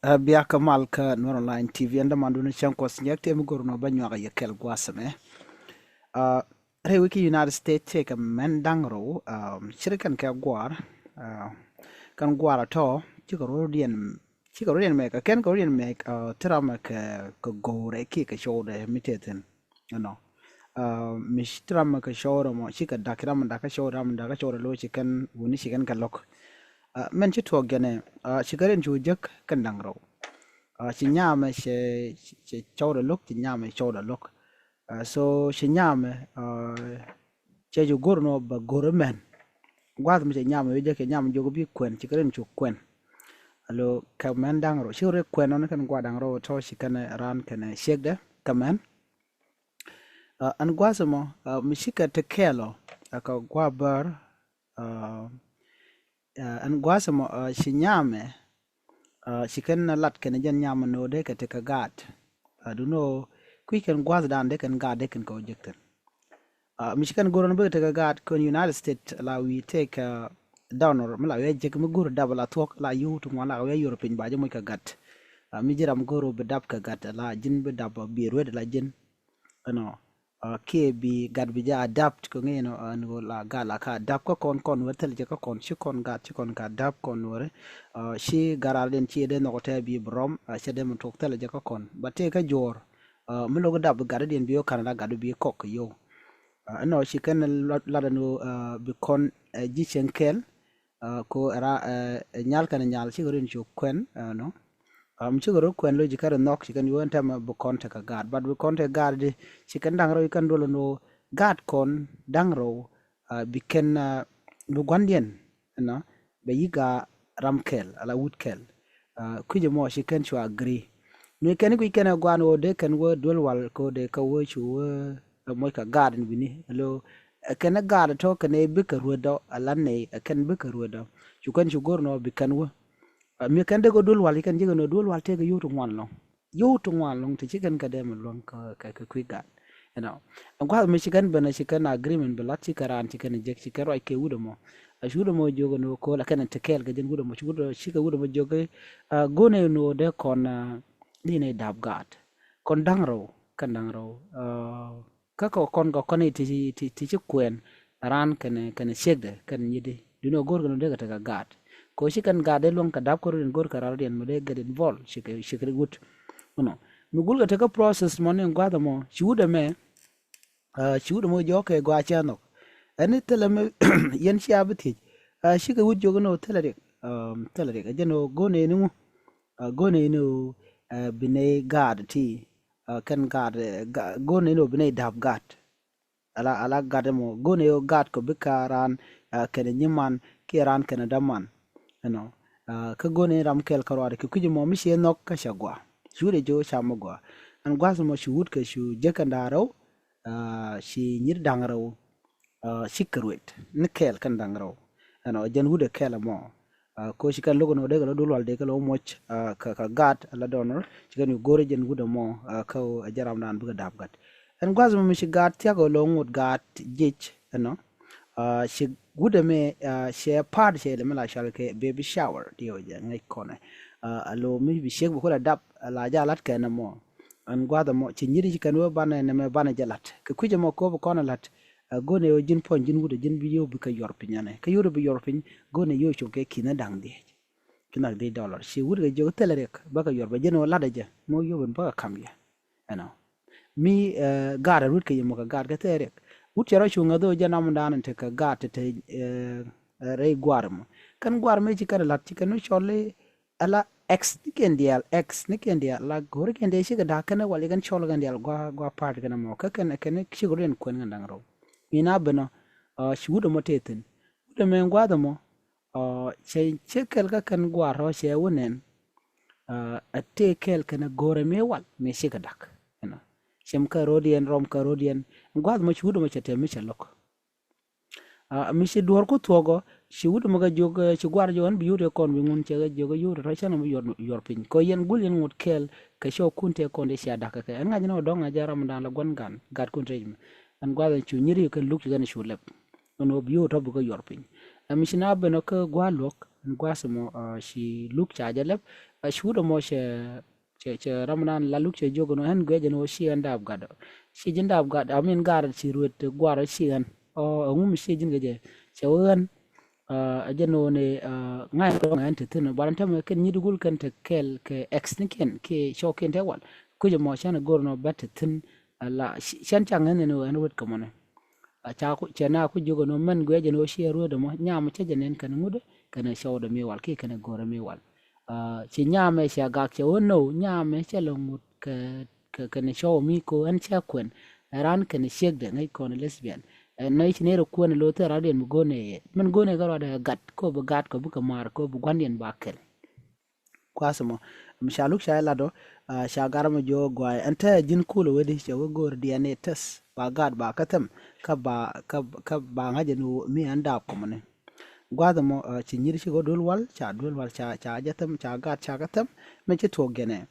Biya Kamal ka Nur Online TV anda manduna chanko sinyak te muguru no banyo ga yekel gwasame. Uh, Re wiki United States take a mendangro shirikan ka gwar uh, kan gwara to chiko rodian make a ken Korean make trama ka gore ki ka shode miteten no mish trama ka shore mo chika dakram da ka shore am da ka shore lo chikan wuni chikan ka lok men chi to gene chikaren chujak kan dangro chị nhame she chawda lok chị nhame chawda lok so she nyame che ju gorno ba goromen gwad mi che nyame we je ke nyame jogo bi kwen ci karen chu kwen alo kamen dangro shure kwen on kan gwadang ro to shi kan ran kan shegde kamen an gwasamo mi shika te kelo aka gwabar an gwasamo shi nyame shi kan lat kan jan nyame no de ka te ka gat aduno kwi kan gwaz dan de kan ga de kan ko jekten Michigan goron be take gat kon United States la we take down or mala we jek mu gur dabla tok la yu to mala we European ba jamo ka gat mi jiram goro be dab ka gat la jin be dab bi red la jin ano ke bi gat bi ja adapt ko ngeno an go la gala ka dab ko kon wetel je ko kon shi kon gat shi kon ka dab kon wore shi garal den ci de no te bi brom she dem tok tel je ko kon ba te ka jor mi logo dab gar den bi yo Canada gadu bi kok yo no shi kan ladano bikon jichen kel ko ra nyal kan nyal shi gorin chu kwen no shi goro kwen lo jikar nok shi kan yuan tam bikon ta ka gad but bikon ta gad shi kan dang ro kan dolo no gad kon dang ro biken bu gwandien no be yiga ramkel ala woodkel kuje mo shi kan chu agree no kan ku kan gwano de kan wo dolwal ko de ka wo chu moy ka garden bini lo kana gar to kana be ka ruodo alane kan be ka ruodo chu kan chu gorno bi kan wo mi kan de go dul wal kan jigo no dul wal te ga yutu ngwan long te chikan ka dem long ka kwi gat you know an kwa mi chikan bana chikan agreement be lati karan chikan jek chikan ro ke wudo mo a shudo mo jogo no ko la kan te kel ga jen wudo mo shudo shika wudo mo jogo gone no de kon dine dab gat kon dangro kan dangro kako kon ko kone ti kwen ran kan shegde kan yidi dino gor no de ta gat ko shi kan gade long ka dab ko ren gor ka rar den mo de gaden vol shikri gut no mi gulga ta ka process mo ne ngwada mo shuda mo joke gwa chano ani teleme yen shi abti shi ka wujjo no telere ajeno gone no bine gad ti kan gad gone no bine dab gat ala gade mo gone yo gat ko bikaran kan nyiman ki ran kan daman no ka gone ram kel karware ki kuji mo mi she nok ka shagwa shure jo shamagwa an gwaso mo shud ka shu jakandaro shi nyir dangaro shikrwet ni kel kan dangaro ano jan hude kel mo ko shi kan logo no de lo dulwal de lo moch ka gat ala donor shi kan gore jan hude mo ka jaram nan buga dab gat an gwaso mo mi shi gat tiago lo ngut gat jich ano shi gude me she part she le mala shal ke baby shower dio je ngai kone alo mi bi shek ko la dab la jalat ke na mo an gwada mo ci nyiri kan wo bana ne me bana jalat ke kuje mo ko ko na lat gone yo jin pon jin gude jin bi yo bi ka yor pinyane ka yoro bi yor pin gone yo cho ke kina dang de dollar shi gude jo telerek ba ka yor ba jeno la de je mo yo ben ba kam ya ano mi gara rut ke mo ka gar ke terek utero chunga do jana mundan te ka gat te re gwarm kan gwarm ci kan lat ci kan chole ala x nikendial la gor kende shi da kana wali kan chole kan dial gwa part kana mo ka kan shi goren kon ngandang ro ina bana shi wudo moteten wudo men gwada mo che kel ka kan gwaro she wonen a te kel kana gore me wal me shi ka dak shem karodian rom karodian gwad mo chudo mo chete mi chalok mi shi dor ko togo shi wudo mo ga jog shi gwar jon bi yude kon bi ngun chega jogo yude ra chana mo yor pin ko yen gul yen ngut kel ka sho kunte kon de sha daka ka an ngajno do nga jaram dan la gon gan gad kun rejme an gwad chu nyiri kan luk gan shu lep no bi yude to bu ko yor pin mishina beno ke gwa lok gwa samo shi luk cha jalep shudo mo che ramnan la luk che jogo no hen gwe no shi anda abgado shi jinda abgado amin gar shi ruet gwara shi an o ngum shi jin geje che wan ajano ne ngai ro ngai tin baranta me ken nyidugul kan te kel ke ex niken ke shoken te wal ku je mo shana gorno bat tin la shan changen ne no an wet kamane cha ku chena ku jogo no men gwe no shi ro de mo nyam che jenen kan ngude kan show de mi wal ke kan gore mi wal chi nyame sha gak che wono nyame che lo mut ke kan show mi ko an cha kwen ran kan shek de ngai kon lesbian nay ci nero kuone lo te radien mu gone men gone garo da gat ko bu gat ko bu kamar ko bu gwandien bakel kwasamo mishaluk shay lado shagar mo jo gwa anta jin kulo wedi che wo gor DNA test ba gat ba katam ka ba ngaje no mi anda ko mane gwada mo ci nyir ci go dol wal cha jatam cha gat cha katam me ci to gene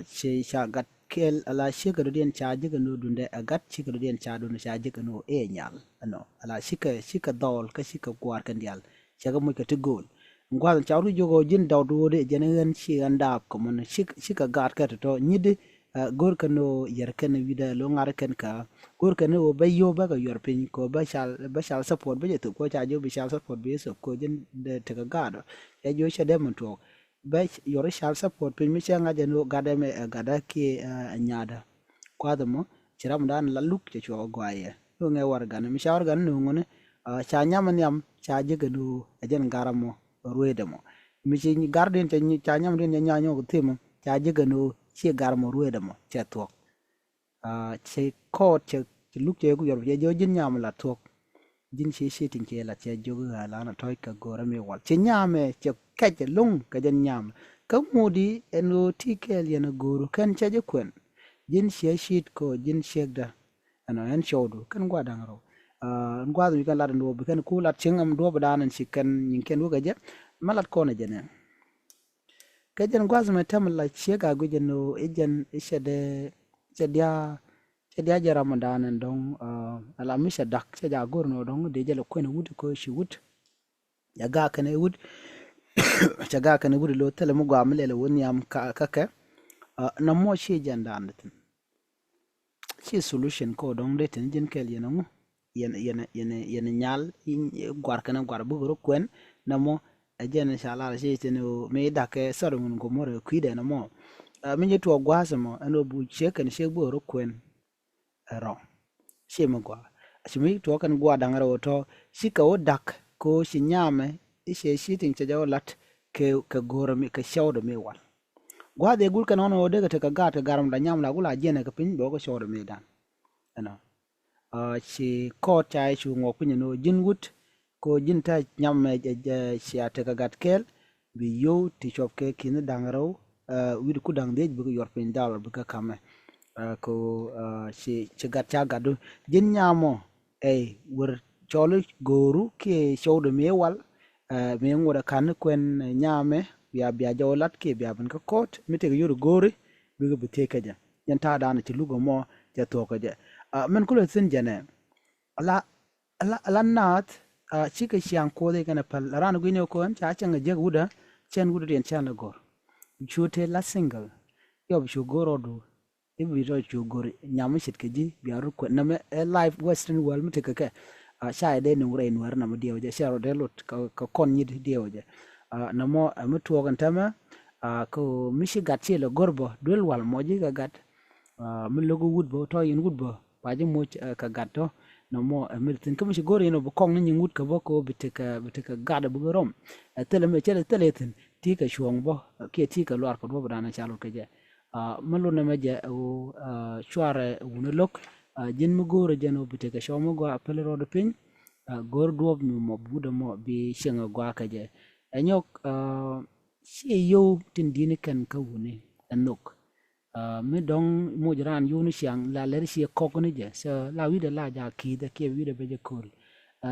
ci cha gat kel ala shika dien cha jiga no dunde agat shika dien cha dun cha jiga no e nyal ano ala shika dol ka shika kwar kan dial chaga mo ka tigol ngwal cha ru jogo jin daw do de jenen shi anda ko mon shika gat ka to nyide gor kan no yer kan wida lo ngar kan ka gor kan no bayo ba ga yor pin ko ba shal support ba je to ko cha jo bi shal support bi so ko jin de ta ga gado ya jo sha dem to ba yore shal support pin mi changa jeno gada me gada ki nyada kwada mo chiram dan la luk che cho gwaye no nge war gan mi shawar gan no ngone cha nyam nyam cha jiga du ajen garamo ruede mo mi chi garden che cha nyam den nya nyo timo cha jiga no chi garamo ruede mo che to che ko che luk che gu yor je jo jin nyam la to jin shi tin che la che jogu la na toy ka gora me wal che nyame che kaje lung ka jen nyam ka mudi eno tikel yana goro kan che je kwen jin shit ko jin shegda ano en shodu kan gwa dangro ngwa mi kan la ndo be kan kula chingam do ba danan shi kan nyin ken wo gaje malat ko na jene ka jen gwa zuma tam la chega gu jeno ejen ishede chedia dia ramadan dong ala misha dak che ja gorno dong de jelo ko ne wud ko shi wud ya ga kan wud cha ga kan wud lo tele mu gwa mele woni am ka na mo shi janda andatin shi solution ko dong de tin jin kel yana mu yana nyal gwar kan gwar bu ro kwen na mo ajen inshallah shi tin me da ke soro mun ko mo re kwide na mo min je to gwa samo ano bu che kan she bu ro kwen ro she magwa shimi to kan gwa dangara to shika wo dak ko shi nyame ishe shitin cha jaw lat ke goro mi ke shawdo mi wal gwa de gul kan ono de ka ga ta garam da nyam la gula jene ka pin bo ko shawdo mi dan ano shi ko cha shu ngo pin no jin wut ko jin ta nyam shi ata ka gat kel bi yo ti chop ke kin dangaro wir ku dang de bu yor pin dal bu ka kame ko si cegat cagado jin nyamo wur cholo goru ke showdo me wal me ngora kan kwen nyame biya jawlat ke biya ban ka kot mite yuru gori biga bute kaja yan ta dana ti lugo mo ja to kaja men kulo sin jane ala nat chika siang ko de kana pal ran gwine ko an cha changa jeg wuda chen wuda den chan gor chute la single yob shu gorodu ibi ro chugor nyam shit keji biaru ko na me live western world mute ka sha de no rain war na mo dio je sharo de lot ka kon nyid dio je na mo mutu kan tama ko mishi gatche le gorbo dol wal moji ga gat mi logo wud bo to yin wud bo paji mo ka gatto no mo miltin ko mishi gor yino bo kong ni wud ka bo ko biteka gada bu rom tele me chele teletin ti ka shuong bo ke ti ka lwar ko bo dana chalo ke je malo na meja o chware wona lok jin mu goro jeno biteka shomo go apel ro de pin gor duob mi mo buda mo bi shenga gwa ka je anyok shi yo tin dini kan ka woni anok mi dong mo jran yunu siang la ler shi ko ni je so la wi de la ja ki de ke wi de be je kol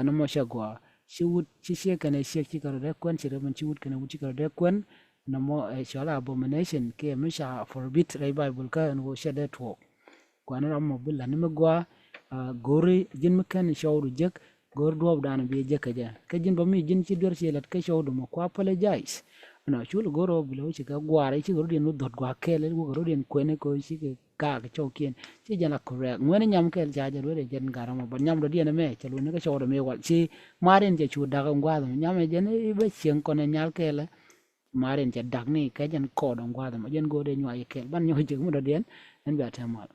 no mo shagwa shi wut shi kan shi ka de kwen shi man shi wut kan wut ka de kwen na mo shala abomination ke misha forbid bible ka no shade to kwana mo bulla ni magwa gori jin mekan shawru jek gor duob dan bi je ka jin ba mi jin ci dor ci lat ka show do ko apologize no chul goro bilo ci ka gware ci goro den dot gwa kele goro den kwene ko ci ka chokien ci jana correct ngene nyam kel jaja do de jen garama ba nyam do den me ci lu ne ka show do me wal ci maren je chu daga ngwa do nyam je ne be chen ko ne nyal kele maren je dag ni ka jen ko do ngwa do jen go de nywa kel ban nyo je mu do den en ba ta mal